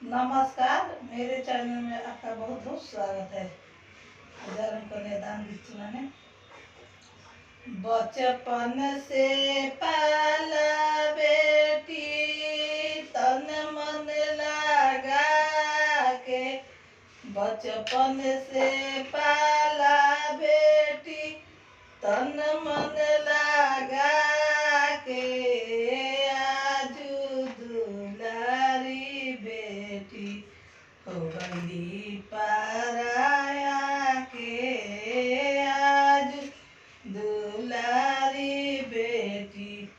नमस्कार, मेरे चैनल में आपका बहुत बहुत स्वागत है। हजारों कन्यादान गीत सुनाने। बचपन से पाला बेटी तन मन लगा के, बचपन से पाला बेटी तन मन लगा के, हो गई पराया के, आज दुलारी बेटी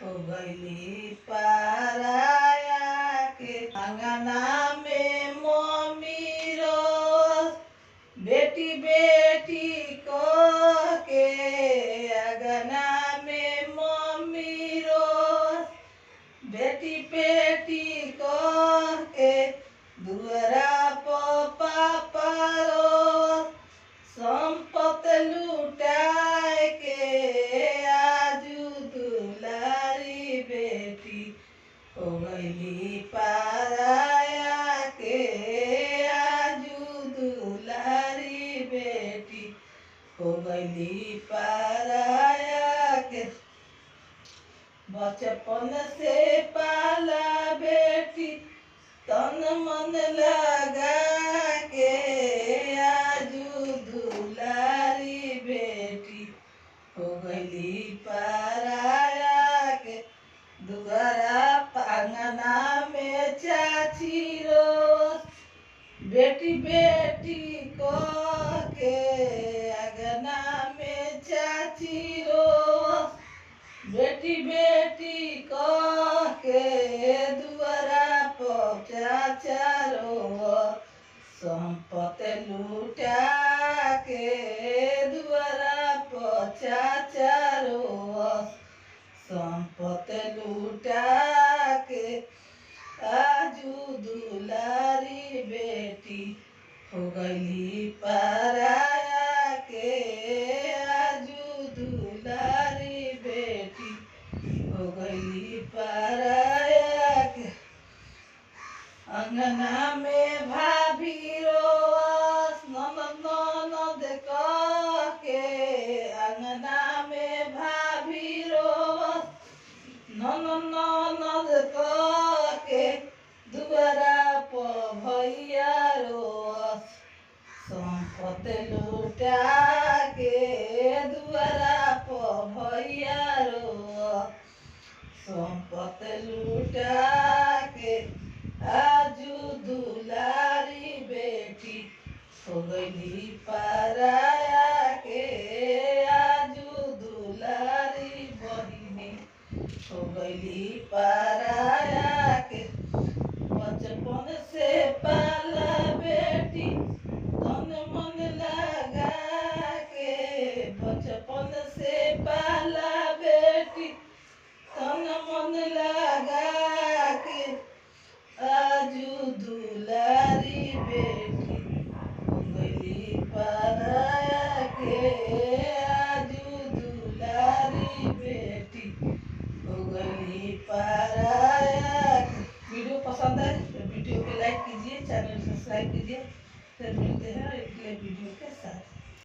हो गई पराया के। अंगना में मम्मी रोज बेटी बेटी को के, अंगना में मम्मी रोज बेटी बेटी को के, दुआरा पापा रोज संपत लुटाए के, आजू दुलारी बेटी हो गई पराया के, आजू दुलारी बेटी हो गई पराया के। बचपन से पाला बेटी तन मन लगा के, आजू दुलारी बेटी हो गई पराया के। दुआरा अंगना में चाची रोज बेटी बेटी को के, अंगना में चाची रोज बेटी बेटी को के, दुआरा चाचा रोज संपत लुटा के, दुआरा चाचा रोज संपत लुटा के, आजू दुलारी बेटी हो गई पराया के, आजू दुलारी बेटी हो गई पराया के। अंगना में भाभी रोज ननद कह के, अंगना में भाभी रोज ननद कह के, दुआरा पर भैया रोज संपत लुटा के, दुआरा पर भैया रोज संपत लुटा के, आजू दुलारी बेटी हो गई पराया के, आजू दुलारी बहिनी हो गई पराया के। बचपन से पाला बेटी तन मन लगा के, बचपन से पाला बेटी तन मन लगा के, आजू दुलारी बेटी हो गई पराया के, आजू दुलारी बेटी हो गई पराया के। वीडियो पसंद है तो वीडियो को लाइक कीजिए, चैनल सब्सक्राइब कीजिए। फिर मिलते हैं।